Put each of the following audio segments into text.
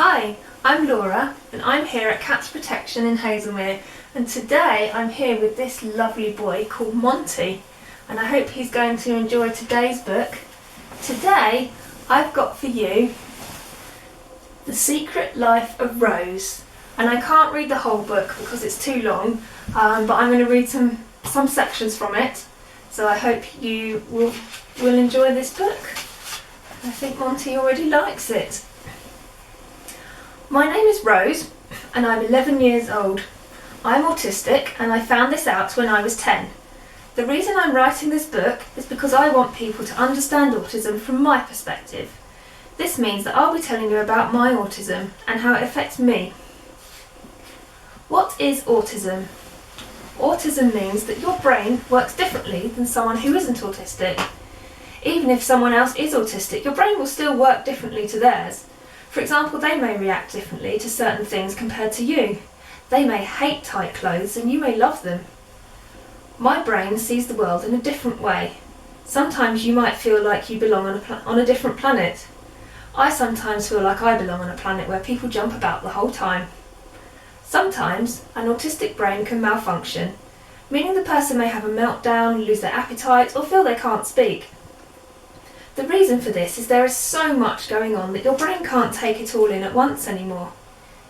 Hi, I'm Laura and I'm here at Cats Protection in Hazelmere, and today I'm here with this lovely boy called Monty, and I hope he's going to enjoy today's book. Today I've got for you The Secret Life of Rose, and I can't read the whole book because it's too long, but I'm going to read some sections from it, so I hope you will enjoy this book. I think Monty already likes it. My name is Rose and I'm 11 years old. I'm autistic and I found this out when I was 10. The reason I'm writing this book is because I want people to understand autism from my perspective. This means that I'll be telling you about my autism and how it affects me. What is autism? Autism means that your brain works differently than someone who isn't autistic. Even if someone else is autistic, your brain will still work differently to theirs. For example, they may react differently to certain things compared to you. They may hate tight clothes and you may love them. My brain sees the world in a different way. Sometimes you might feel like you belong on a different planet. I sometimes feel like I belong on a planet where people jump about the whole time. Sometimes an autistic brain can malfunction, meaning the person may have a meltdown, lose their appetite, or feel they can't speak. The reason for this is there is so much going on that your brain can't take it all in at once anymore.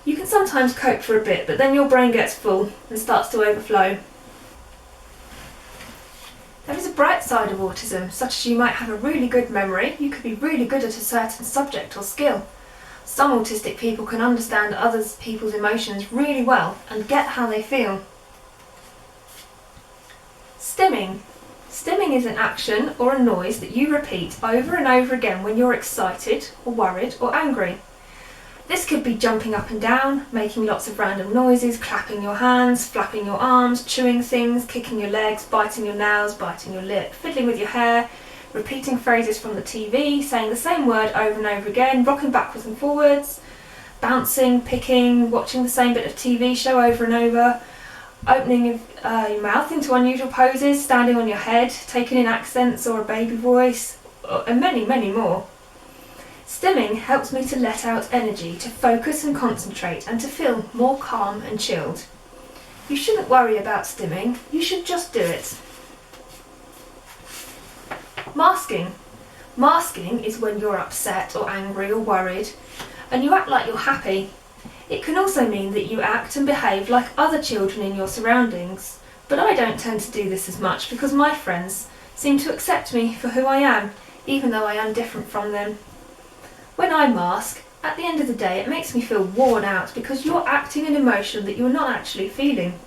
You can sometimes cope for a bit, but then your brain gets full and starts to overflow. There is a bright side of autism, such as you might have a really good memory, you could be really good at a certain subject or skill. Some autistic people can understand other people's emotions really well and get how they feel. Stimming. Stimming is an action or a noise that you repeat over and over again when you're excited or worried or angry. This could be jumping up and down, making lots of random noises, clapping your hands, flapping your arms, chewing things, kicking your legs, biting your nails, biting your lip, fiddling with your hair, repeating phrases from the TV, saying the same word over and over again, rocking backwards and forwards, bouncing, picking, watching the same bit of TV show over and over, opening your mouth into unusual poses, standing on your head, taking in accents or a baby voice, and many, many more. Stimming helps me to let out energy, to focus and concentrate, and to feel more calm and chilled. You shouldn't worry about stimming, you should just do it. Masking. Masking is when you're upset or angry or worried, and you act like you're happy. It can also mean that you act and behave like other children in your surroundings, but I don't tend to do this as much because my friends seem to accept me for who I am, even though I am different from them. When I mask, at the end of the day it makes me feel worn out because you're acting an emotion that you're not actually feeling.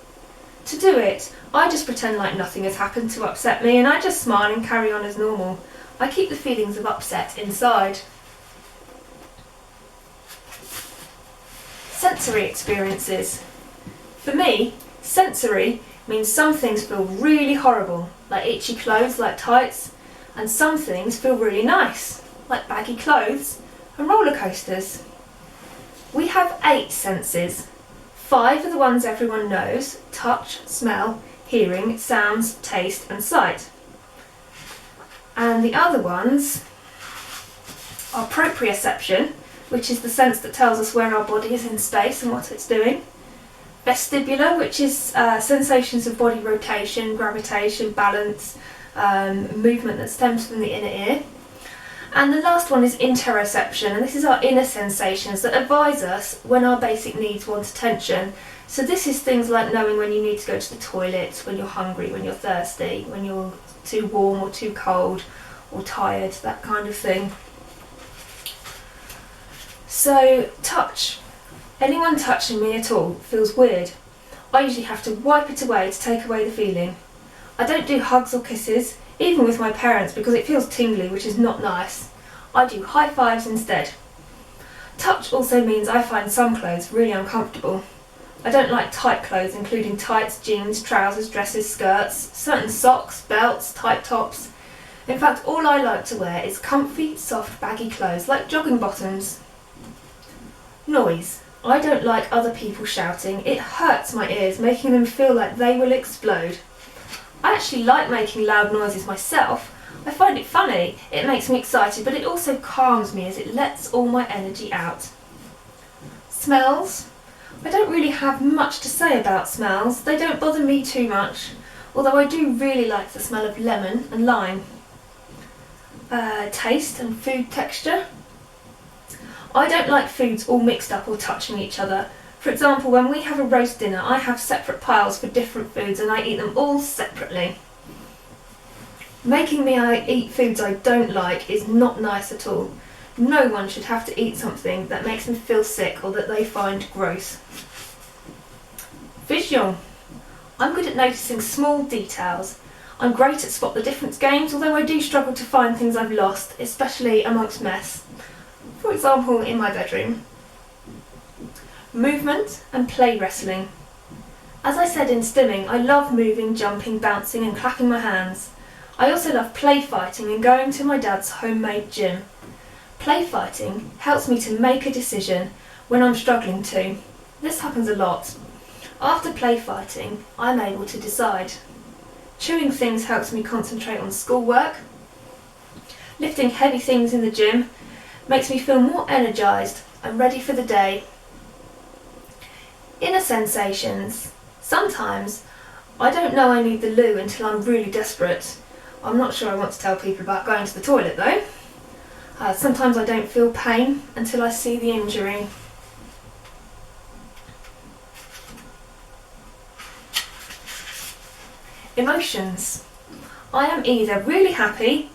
To do it, I just pretend like nothing has happened to upset me and I just smile and carry on as normal. I keep the feelings of upset inside. Sensory experiences. For me, sensory means some things feel really horrible, like itchy clothes like tights, and some things feel really nice, like baggy clothes and roller coasters. We have 8 senses. 5 are the ones everyone knows: touch, smell, hearing, sounds, taste and sight. And the other ones are proprioception, which is the sense that tells us where our body is in space and what it's doing. Vestibular, which is sensations of body rotation, gravitation, balance, movement that stems from the inner ear. And the last one is interoception, and this is our inner sensations that advise us when our basic needs want attention. So this is things like knowing when you need to go to the toilet, when you're hungry, when you're thirsty, when you're too warm or too cold or tired, that kind of thing. So, touch. Anyone touching me at all feels weird. I usually have to wipe it away to take away the feeling. I don't do hugs or kisses, even with my parents, because it feels tingly, which is not nice. I do high fives instead. Touch also means I find some clothes really uncomfortable. I don't like tight clothes, including tights, jeans, trousers, dresses, skirts, certain socks, belts, tight tops. In fact, all I like to wear is comfy, soft, baggy clothes, like jogging bottoms. Noise. I don't like other people shouting. It hurts my ears, making them feel like they will explode. I actually like making loud noises myself. I find it funny, it makes me excited, but it also calms me as it lets all my energy out. Smells. I don't really have much to say about smells. They don't bother me too much, although I do really like the smell of lemon and lime. Taste and food texture. I don't like foods all mixed up or touching each other. For example, when we have a roast dinner, I have separate piles for different foods and I eat them all separately. Making me eat foods I don't like is not nice at all. No one should have to eat something that makes them feel sick or that they find gross. Visual. I'm good at noticing small details. I'm great at spot the difference games, although I do struggle to find things I've lost, especially amongst mess. For example, in my bedroom. Movement and play wrestling. As I said in Stimming, I love moving, jumping, bouncing and clapping my hands. I also love play fighting and going to my dad's homemade gym. Play fighting helps me to make a decision when I'm struggling to. This happens a lot. After play fighting, I'm able to decide. Chewing things helps me concentrate on schoolwork. Lifting heavy things in the gym makes me feel more energised and ready for the day. Inner sensations. Sometimes I don't know I need the loo until I'm really desperate. I'm not sure I want to tell people about going to the toilet though. Sometimes I don't feel pain until I see the injury. Emotions. I am either really happy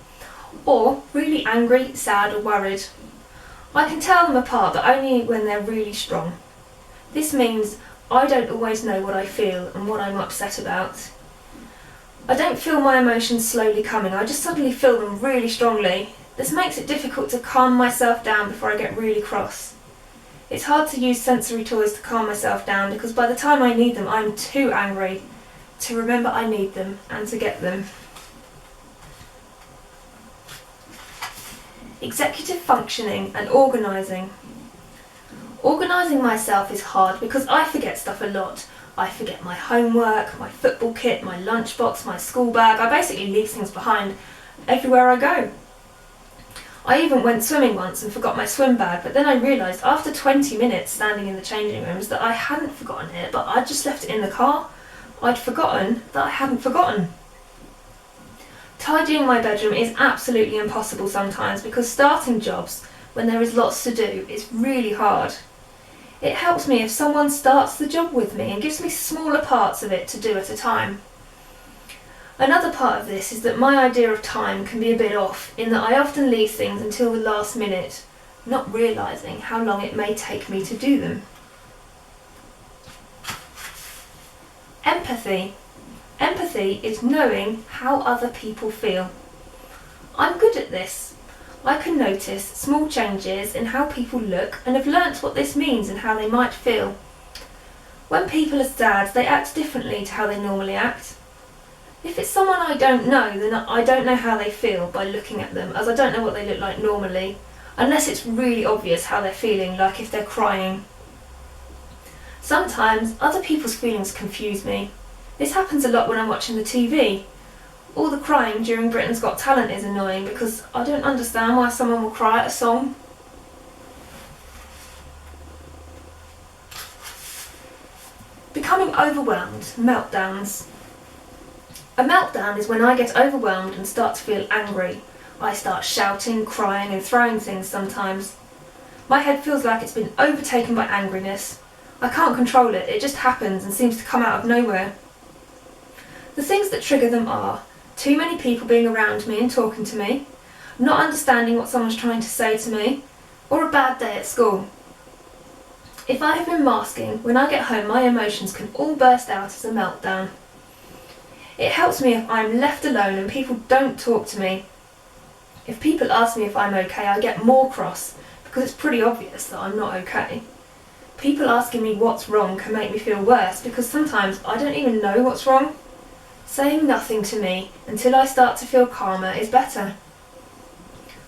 or really angry, sad or worried. I can tell them apart, but only when they're really strong. This means I don't always know what I feel and what I'm upset about. I don't feel my emotions slowly coming, I just suddenly feel them really strongly. This makes it difficult to calm myself down before I get really cross. It's hard to use sensory toys to calm myself down because by the time I need them I'm too angry to remember I need them and to get them. Executive functioning and organising. Organising myself is hard because I forget stuff a lot. I forget my homework, my football kit, my lunchbox, my school bag. I basically leave things behind everywhere I go. I even went swimming once and forgot my swim bag, but then I realised after 20 minutes standing in the changing rooms that I hadn't forgotten it, but I'd just left it in the car. I'd forgotten that I hadn't forgotten. Tidying my bedroom is absolutely impossible sometimes because starting jobs when there is lots to do is really hard. It helps me if someone starts the job with me and gives me smaller parts of it to do at a time. Another part of this is that my idea of time can be a bit off in that I often leave things until the last minute, not realising how long it may take me to do them. Empathy. Empathy is knowing how other people feel. I'm good at this. I can notice small changes in how people look and have learnt what this means and how they might feel. When people are sad, they act differently to how they normally act. If it's someone I don't know, then I don't know how they feel by looking at them, as I don't know what they look like normally, unless it's really obvious how they're feeling, like if they're crying. Sometimes other people's feelings confuse me. This happens a lot when I'm watching the TV. All the crying during Britain's Got Talent is annoying because I don't understand why someone will cry at a song. Becoming overwhelmed, meltdowns. A meltdown is when I get overwhelmed and start to feel angry. I start shouting, crying and throwing things sometimes. My head feels like it's been overtaken by angriness. I can't control it, it just happens and seems to come out of nowhere. The things that trigger them are too many people being around me and talking to me, not understanding what someone's trying to say to me, or a bad day at school. If I have been masking, when I get home my emotions can all burst out as a meltdown. It helps me if I'm left alone and people don't talk to me. If people ask me if I'm okay, I get more cross because it's pretty obvious that I'm not okay. People asking me what's wrong can make me feel worse because sometimes I don't even know what's wrong. Saying nothing to me until I start to feel calmer is better.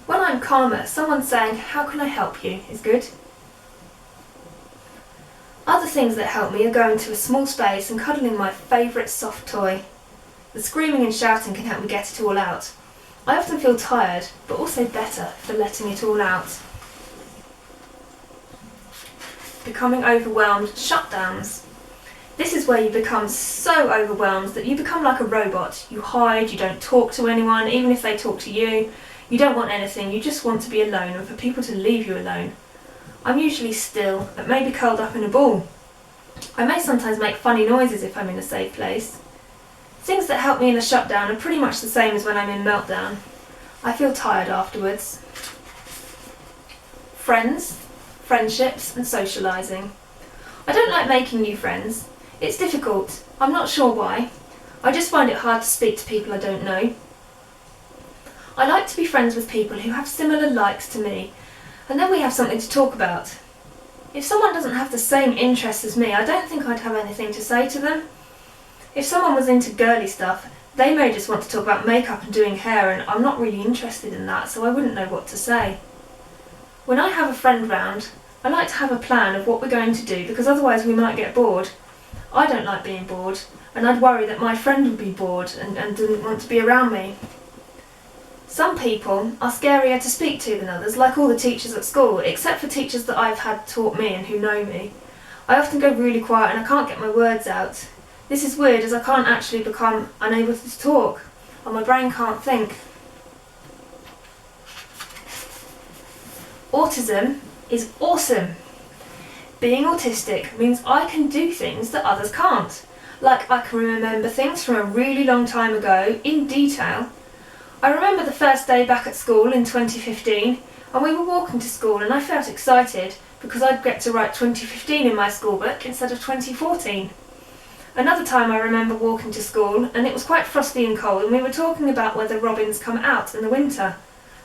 When I'm calmer, someone saying, "How can I help you?" is good. Other things that help me are going to a small space and cuddling my favourite soft toy. The screaming and shouting can help me get it all out. I often feel tired, but also better for letting it all out. becoming overwhelmed shutdowns. This is where you become so overwhelmed that you become like a robot. You hide, you don't talk to anyone, even if they talk to you. You don't want anything, you just want to be alone and for people to leave you alone. I'm usually still, but maybe curled up in a ball. I may sometimes make funny noises if I'm in a safe place. Things that help me in a shutdown are pretty much the same as when I'm in meltdown. I feel tired afterwards. Friends, friendships and socialising. I don't like making new friends. It's difficult. I'm not sure why. I just find it hard to speak to people I don't know. I like to be friends with people who have similar likes to me, and then we have something to talk about. If someone doesn't have the same interests as me, I don't think I'd have anything to say to them. If someone was into girly stuff, they may just want to talk about makeup and doing hair, and I'm not really interested in that, so I wouldn't know what to say. When I have a friend round, I like to have a plan of what we're going to do, because otherwise we might get bored. I don't like being bored, and I'd worry that my friend would be bored and didn't want to be around me. Some people are scarier to speak to than others, like all the teachers at school, except for teachers that I've had taught me and who know me. I often go really quiet and I can't get my words out. This is weird, as I can't actually become unable to talk, and my brain can't think. Autism is awesome. Being autistic means I can do things that others can't. Like I can remember things from a really long time ago in detail. I remember the first day back at school in 2015, and we were walking to school and I felt excited because I'd get to write 2015 in my school book instead of 2014. Another time I remember walking to school and it was quite frosty and cold, and we were talking about whether robins come out in the winter.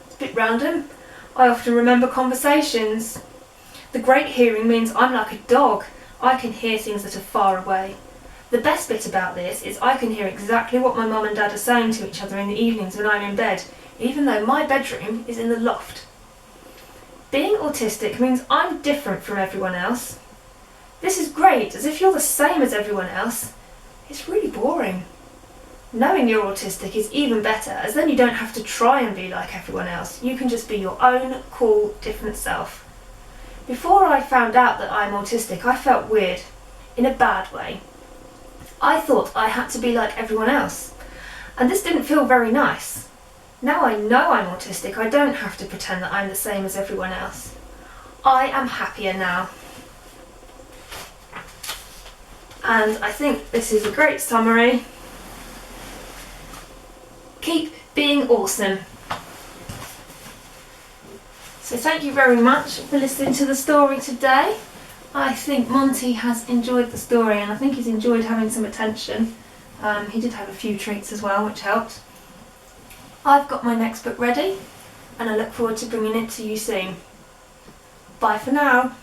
It's a bit random. I often remember conversations. The great hearing means I'm like a dog. I can hear things that are far away. The best bit about this is I can hear exactly what my mum and dad are saying to each other in the evenings when I'm in bed, even though my bedroom is in the loft. Being autistic means I'm different from everyone else. This is great, as if you're the same as everyone else, it's really boring. Knowing you're autistic is even better, as then you don't have to try and be like everyone else. You can just be your own cool, different self. Before I found out that I'm autistic, I felt weird, in a bad way. I thought I had to be like everyone else, and this didn't feel very nice. Now I know I'm autistic, I don't have to pretend that I'm the same as everyone else. I am happier now. And I think this is a great summary. Keep being awesome. So thank you very much for listening to the story today. I think Monty has enjoyed the story, and I think he's enjoyed having some attention. He did have a few treats as well, which helped. I've got my next book ready, and I look forward to bringing it to you soon. Bye for now.